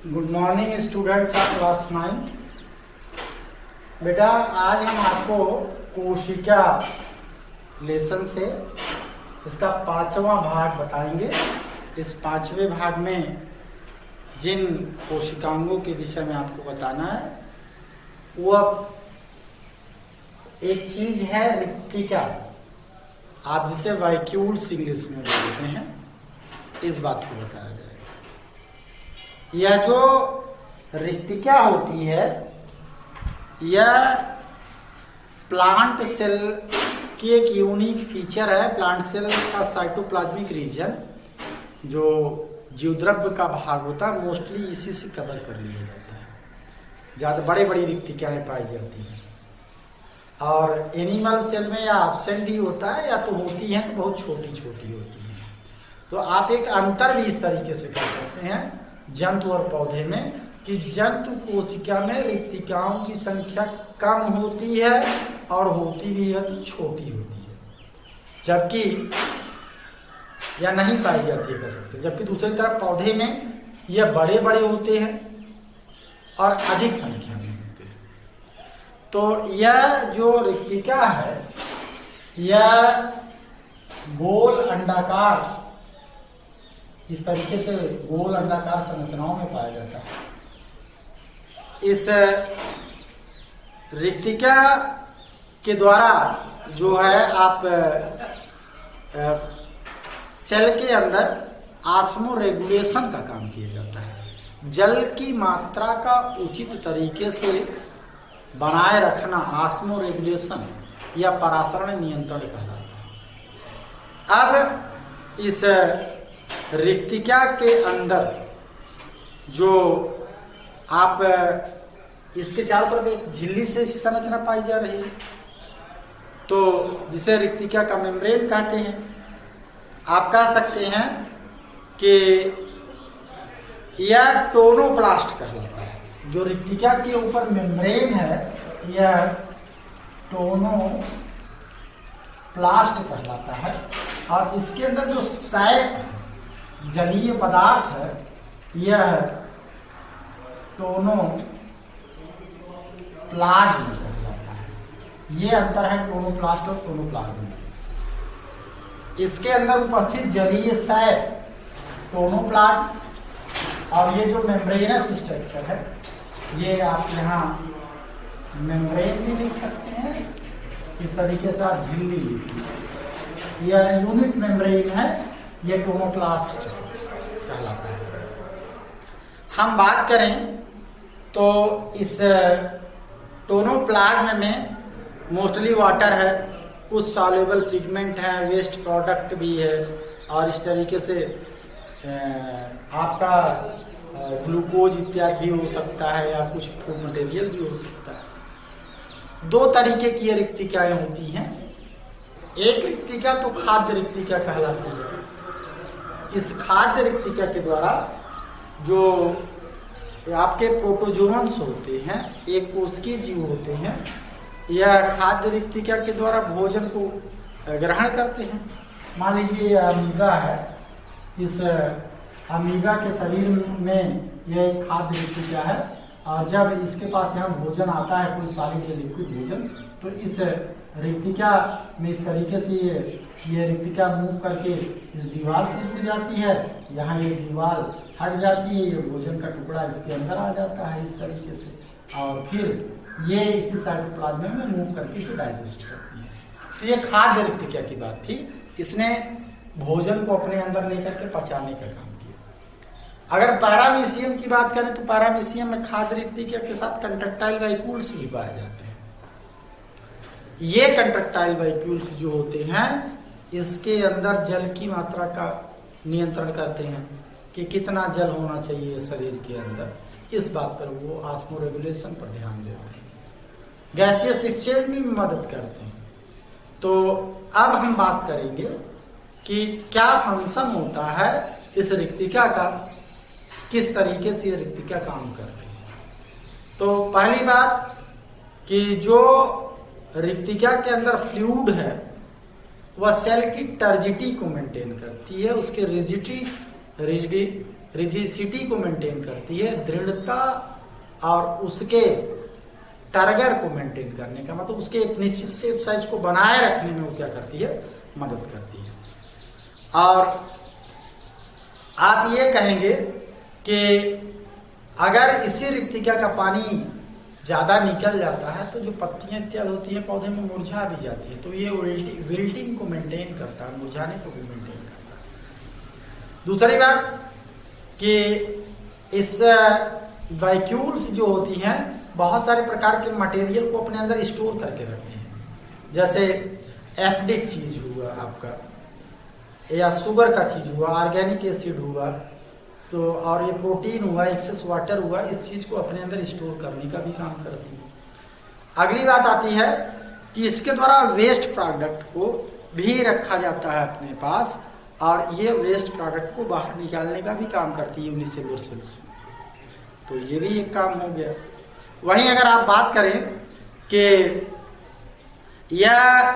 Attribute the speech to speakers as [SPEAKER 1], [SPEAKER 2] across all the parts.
[SPEAKER 1] Good morning students of class 9। बेटा आज हम आपको कोशिका लेसन से इसका 5वां भाग बताएंगे। इस 5वें भाग में जिन कोशिकांगों के विषय में आपको बताना है वह एक चीज है रिक्तिका, आप जिसे वैक्यूल्स इंग्लिश में बोलते हैं, इस बात को बताया जाएगा। यह जो रिक्तिका होती है यह प्लांट सेल की एक यूनिक फीचर है। प्लांट सेल का साइटोप्लाज्मिक रीजन जो जीवद्रव्य का भाग होता है मोस्टली इसी से कवर कर लिया जाता है। ज्यादा बड़ी बड़ी रिक्तिकाएं पाई जाती हैं और एनिमल सेल में या एब्सेंट ही होता है या तो होती हैं तो बहुत छोटी छोटी होती हैं। तो आप एक अंतर भी इस तरीके से कर सकते हैं जंतु और पौधे में कि जंतु कोशिका में रिक्तिकाओं की संख्या कम होती है और होती भी है तो छोटी होती है, जबकि या नहीं पाई जाती है कह सकते। जबकि दूसरी तरफ पौधे में यह बड़े बड़े होते हैं और अधिक संख्या में होते हैं। तो यह जो रिक्तिका है यह गोल अंडाकार, इस तरीके से गोल अंडाकार संरचनाओं में पाया जाता है। इस रिक्तिका के द्वारा जो है आप सेल के अंदर ऑस्मो रेगुलेशन का काम किया जाता है। जल की मात्रा का उचित तरीके से बनाए रखना ऑस्मो रेगुलेशन या परासरण नियंत्रण कहलाता है। अब इस रिक्तिका के अंदर जो आप इसके चारों तरफ एक झिल्ली से ऐसी संरचना पाई जा रही है तो जिसे रिक्तिका का मेम्ब्रेन कहते हैं। आप कह सकते हैं कि यह टोनोप्लास्ट कहलाता है। जो रिक्तिका के ऊपर मेम्ब्रेन है यह टोनोप्लास्ट कहलाता है और इसके अंदर जो सैक जलीय पदार्थ है यह टोनोप्लाज्म कहलाता है। ये अंतर है टोनोप्लास्ट और टोनोप्लाज्म। इसके अंदर उपस्थित जलीय सैक टोनोप्लाज्म और ये जो मेम्ब्रेनस स्ट्रक्चर है ये आप यहाँ मेम्ब्रेन भी लिख सकते हैं, इस तरीके से आप झिल्ली लिखिए। यह यूनिट मेम्ब्रेन है, ये टोनोप्लास्ट कहलाता है। हम बात करें तो इस टोनोप्लाज्म में मोस्टली वाटर है, कुछ सॉल्युबल पिगमेंट है, वेस्ट प्रोडक्ट भी है और इस तरीके से आपका ग्लूकोज इत्यादि भी हो सकता है या कुछ फूड मटेरियल भी हो सकता है। दो तरीके की रिक्तिकाएं होती हैं। एक रिक्तिका तो खाद्य रिक्तिका कहलाती है। इस खाद्य रिक्तिका के द्वारा जो आपके प्रोटोजोअन्स होते हैं, एक कोशिकीय जीव होते हैं, यह खाद्य रिक्तिका के द्वारा भोजन को ग्रहण करते हैं। मान लीजिए यह अमीबा है, इस अमीबा के शरीर में यह एक खाद्य रिक्तिका है और जब इसके पास यहाँ भोजन आता है, कोई सॉलिड या लिक्विड भोजन, तो इस रिक्तिका में इस तरीके से ये रिक्तिका मूव करके इस दीवार से जुड़ जाती है, यहाँ ये दीवार हट जाती है, ये भोजन का टुकड़ा इसके अंदर आ जाता है इस तरीके से और फिर ये इसी साइटोप्लाज्म में मूव करके इसे डाइजेस्ट करती है। तो ये खाद्य रिक्तिका की बात थी, इसने भोजन को अपने अंदर लेकर के पचाने का काम किया। अगर पैरामीशियम की बात करें तो पैरामीशियम में खाद्य रिक्तिका के साथ कंट्रैक्टाइल वैक्यूल्स भी पाए जाते हैं। ये कंट्रैक्टाइल वैक्यूल्स जो होते हैं इसके अंदर जल की मात्रा का नियंत्रण करते हैं कि कितना जल होना चाहिए शरीर के अंदर, इस बात पर वो ऑस्मो रेगुलेशन पर ध्यान देते हैं। गैसियस एक्सचेंज में भी मदद करते हैं। तो अब हम बात करेंगे कि क्या फंक्शन होता है इस रिक्तिका का, किस तरीके से ये रिक्तिका काम करती है। तो पहली बात कि जो रिक्तिका के अंदर फ्लूइड है वह सेल की टर्जिटी को मेंटेन करती है, उसके रिजिडिटी रिजिडिटी को मेंटेन करती है, दृढ़ता और उसके टारगेट को मेंटेन करने का मतलब उसके एक निश्चित शेप साइज को बनाए रखने में वो क्या करती है, मदद करती है। और आप ये कहेंगे कि अगर इसी रिक्तिका का पानी ज्यादा निकल जाता है तो जो पत्तियां इत्यादि होती हैं पौधे में मुरझा भी जाती है, तो ये विल्टिंग को मेंटेन करता है, मुरझाने को भी मेंटेन करता है। दूसरी बात कि इस वैक्यूल्स जो होती हैं बहुत सारे प्रकार के मटेरियल को अपने अंदर स्टोर करके रखते हैं, जैसे एफडिक चीज हुआ आपका, या शुगर का चीज हुआ, ऑर्गेनिक एसिड हुआ, तो और ये प्रोटीन हुआ, एक्सेस वाटर हुआ, इस चीज को अपने अंदर स्टोर करने का भी काम करती है। अगली बात आती है कि इसके द्वारा वेस्ट प्रोडक्ट को भी रखा जाता है अपने पास, और ये वेस्ट प्रोडक्ट को बाहर निकालने का भी काम करती है यूनिसेलुलर सेल्स में, तो ये भी एक काम हो गया। वहीं अगर आप बात करें कि यह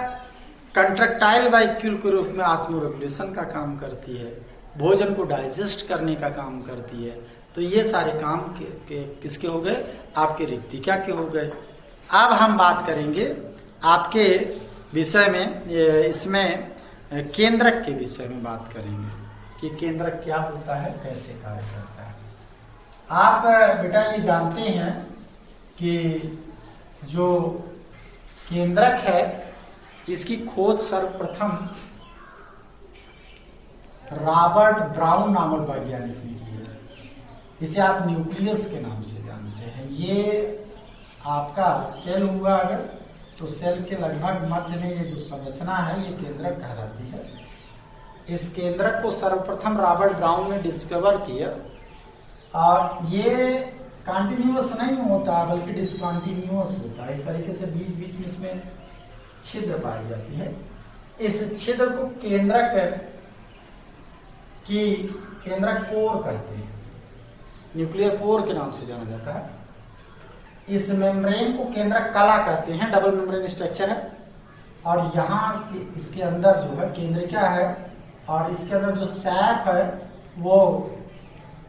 [SPEAKER 1] कंट्रैक्टाइल वैक्यूल के रूप में ऑस्मोरेगुलेशन का काम करती है, भोजन को डाइजेस्ट करने का काम करती है, तो ये सारे काम किसके हो गए, आपके रिक्तिका के हो गए। अब हम बात करेंगे आपके विषय में, इसमें केंद्रक के विषय में बात करेंगे कि केंद्रक क्या होता है, कैसे कार्य करता है। आप बेटा ये जानते हैं कि जो केंद्रक है इसकी खोज सर्वप्रथम रॉबर्ट ब्राउन नामक वैज्ञानिक ने की है। इसे आप न्यूक्लियस के नाम से जानते हैं। ये आपका सेल हुआ अगर, तो सेल के लगभग मध्य में ये जो संरचना है ये केंद्रक कहलाती है। इस केंद्रक को सर्वप्रथम रॉबर्ट ब्राउन ने डिस्कवर किया, और ये कंटिन्यूअस नहीं होता बल्कि डिसकंटिन्यूअस होता है। इस तरीके से बीच बीच में इसमें छिद्र पाई जाती है। इस छिद्र को केंद्रक पोर कहते हैं, न्यूक्लियर पोर के नाम से जाना जाता है। इस मेम्ब्रेन को केंद्रक कला कहते हैं, डबल मेम्ब्रेन स्ट्रक्चर है, और यहाँ इसके अंदर जो है केंद्रिका है, और इसके अंदर जो सैप है वो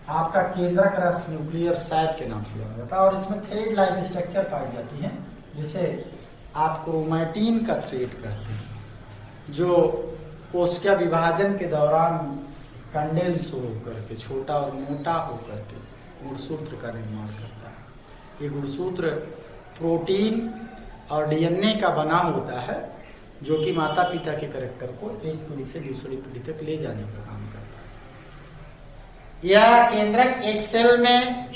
[SPEAKER 1] आपका केंद्रक रस न्यूक्लियर सैप के नाम से जाना जाता है, और इसमें थ्रेड लाइक स्ट्रक्चर पाई जाती है, जिसे आप क्रोमैटिन का थ्रेड कहते हैं, जो कोशिका विभाजन के दौरान कंडेंस होकर के छोटा और मोटा होकर के गुणसूत्र का निर्माण करता है। ये गुणसूत्र प्रोटीन और डीएनए का बना होता है, जो कि माता पिता के कैरेक्टर को एक पीढ़ी से दूसरी पीढ़ी तक ले जाने का काम करता है। यह केंद्रक एक सेल में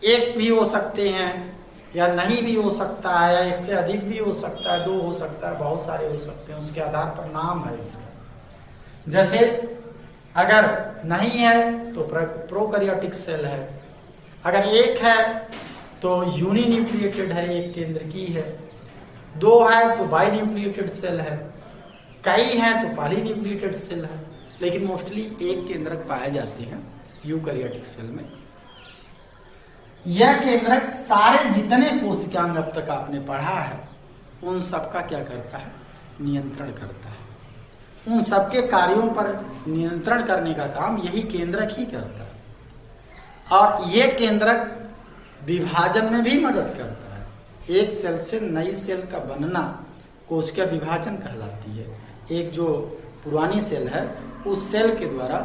[SPEAKER 1] एक भी हो सकते हैं या नहीं भी हो सकता है, या एक से अधिक भी हो सकता है, दो हो सकता है, बहुत सारे हो सकते हैं, उसके आधार पर नाम है इसका। जैसे अगर नहीं है तो प्रोकैरियोटिक सेल है, अगर एक है तो यूनिन्यूक्लिएटेड है, एक केंद्रकी है, दो है तो बाइन्यूक्लिएटेड सेल है, कई हैं तो पॉलीन्यूक्लिएटेड सेल है, लेकिन मोस्टली एक केंद्रक पाए जाते हैं यूकैरियोटिक सेल में। यह केंद्रक सारे जितने कोशिकांग अब तक आपने पढ़ा है उन सबका क्या करता है, नियंत्रण करता है। उन सबके कार्यों पर नियंत्रण करने का काम यही केंद्रक ही करता है, और ये केंद्रक विभाजन में भी मदद करता है। एक सेल से नई सेल का बनना कोशिका विभाजन कहलाती है। एक जो पुरानी सेल है उस सेल के द्वारा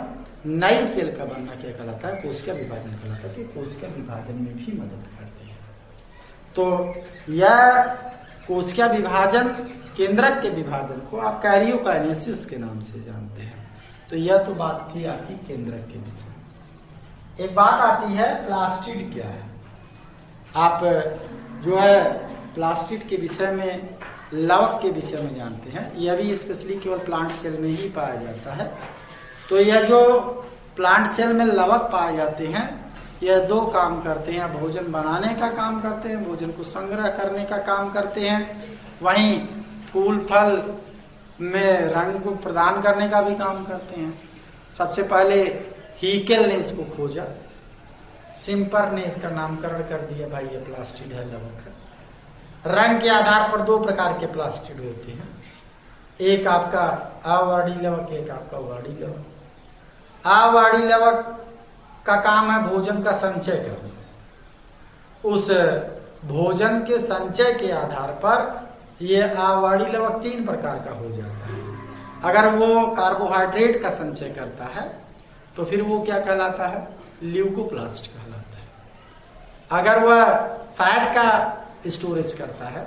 [SPEAKER 1] नई सेल का बनना क्या कहलाता है, कोशिका विभाजन कहलाता है। कोशिका विभाजन में भी मदद करते हैं। तो यह कोशिका विभाजन, केंद्रक के विभाजन को आप कैरियोकाइनेसिस के नाम से जानते हैं। तो यह तो बात थी आपकी केंद्रक के विषय। एक बात आती है प्लास्टिड क्या है। आप जो है प्लास्टिड के विषय में, लवक के विषय में जानते हैं। यह भी स्पेशली केवल प्लांट सेल में ही पाया जाता है। तो यह जो प्लांट सेल में लवक पाए जाते हैं, यह दो काम करते हैं। भोजन बनाने का काम करते हैं, भोजन को संग्रह करने का काम करते हैं, वहीं फूल फल में रंग को प्रदान करने का भी काम करते हैं। सबसे पहले हीकेल ने इसको खोजा, सिम्पर ने इसका नामकरण कर दिया, भाई ये प्लास्टिड है, लवक है। रंग के आधार पर दो प्रकार के प्लास्टिड होते हैं, एक आपका अवर्णी लवक, एक आपका वर्णी लवक। आवाड़ी लवक का काम है भोजन का संचय करना। उस भोजन के संचय के आधार पर ये आवाड़ी लवक 3 प्रकार का हो जाता है। अगर वो कार्बोहाइड्रेट का संचय करता है तो फिर वो क्या कहलाता है? ल्यूकोप्लास्ट कहलाता है। अगर वह फैट का स्टोरेज करता है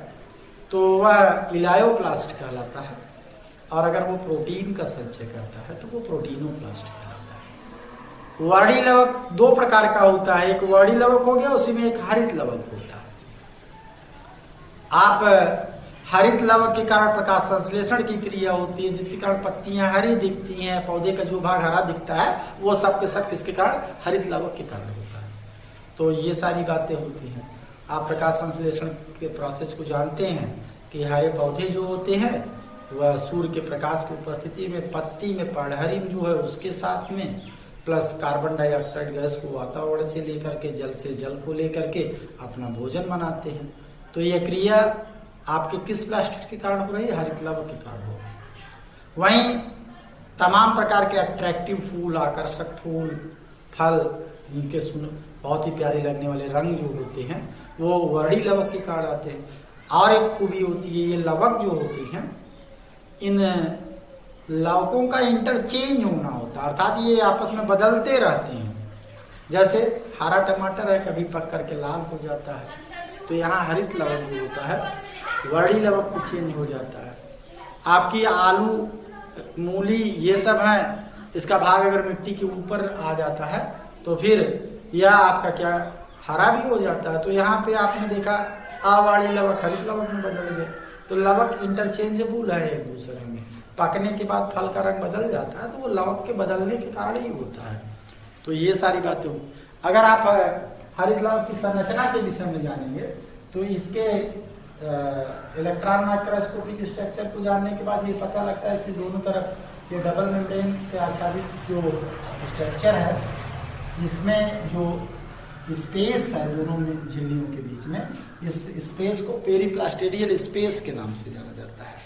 [SPEAKER 1] तो वह इलायोप्लास्ट कहलाता है। और अगर वो प्रोटीन का संचय करता है तो वो प्रोटीनोप्लास्ट कहलाता है। वर्णी लवक 2 प्रकार का होता है। एक वर्णी लवक हो गया, उसी में एक हरित लवक होता है। आप हरित लवक के कारण प्रकाश संश्लेषण की क्रिया होती है, जिसके कारण पत्तियां हरी दिखती हैं, पौधे का जो भाग हरा दिखता है वो सब के सब किसके कारण? हरित लवक के कारण होता है। तो ये सारी बातें होती हैं। आप प्रकाश संश्लेषण के प्रोसेस को जानते हैं कि हरे पौधे जो होते हैं वह सूर्य के प्रकाश की उपस्थिति में पत्ती में पर्णहरित जो है उसके साथ में प्लस कार्बन डाइऑक्साइड गैस को वातावरण से लेकर के जल से जल को लेकर के अपना भोजन बनाते हैं। तो यह क्रिया आपके किस प्लास्टिक के कारण हो रही है? हरित लवक के कारण हो रही है। वहीं तमाम प्रकार के अट्रैक्टिव फूल, आकर्षक फूल, फल, इनके बहुत ही प्यारे लगने वाले रंग जो होते हैं वो वर्णी लवक के कारण आते हैं। और एक खूबी होती है, ये लवक जो होती हैं इन लवकों का इंटरचेंज होना होता है, अर्थात ये आपस में बदलते रहते हैं। जैसे हरा टमाटर है, कभी पक करके लाल हो जाता है, तो यहाँ हरित लवक जो होता है वर्णी लवक में चेंज हो जाता है। आपकी आलू, मूली ये सब है, इसका भाग अगर मिट्टी के ऊपर आ जाता है तो फिर यह आपका क्या हरा भी हो जाता है। तो यहाँ पे आपने देखा आवाड़ी लवक हरित लवक में बदल गए। तो लवक इंटरचेंजेबल है एक दूसरे में। पकने के बाद फल का रंग बदल जाता है तो वो लवक के बदलने के कारण ही होता है। तो ये सारी बातें हो। अगर आप हरित लवक की संरचना के विषय में जानेंगे तो इसके इलेक्ट्रॉन माइक्रोस्कोपिक स्ट्रक्चर को जानने के बाद ये पता लगता है कि दोनों तरफ ये डबल मेम्ब्रेन से आच्छादित जो स्ट्रक्चर है, इसमें जो स्पेस है दोनों में झिल्लियों के बीच में, इस स्पेस को पेरीप्लास्टिडियल स्पेस के नाम से जाना जाता है।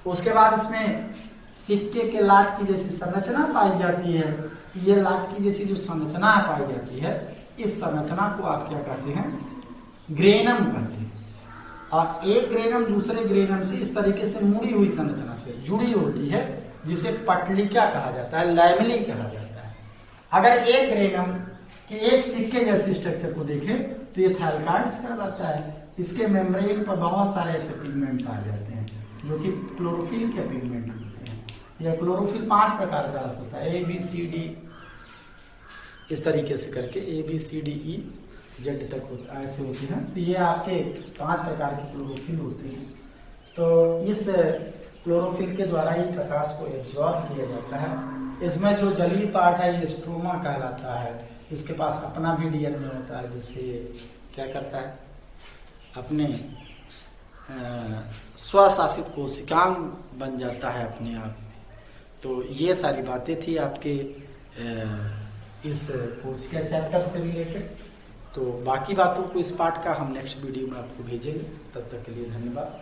[SPEAKER 1] उसके बाद इसमें सिक्के के लाट की जैसी संरचना पाई जाती है। ये लाट की जैसी जो संरचना पाई जाती है, इस संरचना को आप क्या कहते हैं? ग्रेनम कहते हैं। और एक ग्रेनम दूसरे ग्रेनम से इस तरीके से मुड़ी हुई संरचना से जुड़ी होती है, जिसे पटलिका कहा जाता है, लैमेली कहा जाता है। अगर एक ग्रेनम के एक सिक्के जैसे स्ट्रक्चर को देखें तो ये थैलकार्ड्स कहलाता है। इसके मेम्ब्रेन पर बहुत सारे ऐसे पिगमेंट पाए जाते हैं जो कि क्लोरोफिल के पिगमेंट होते हैं। यह क्लोरोफिल 5 प्रकार का होता है, A B C D इस तरीके से करके ABCDE Z तक होता है, ऐसे होती है। तो ये आपके 5 प्रकार के क्लोरोफिल होते हैं। तो इस क्लोरोफिल के द्वारा ही प्रकाश को एब्जॉर्ब किया जाता है। इसमें जो जलीय पार्ट है ये स्ट्रोमा कहलाता है। इसके पास अपना भी डीएनए होता है, जिससे ये क्या करता है? अपने स्वशासित कोशिकांग बन जाता है अपने आप में। तो ये सारी बातें थी आपके इस कोशिका चैप्टर से रिलेटेड। तो बाकी बातों को इस पार्ट का हम नेक्स्ट वीडियो में आपको भेजेंगे। तब तक के लिए धन्यवाद।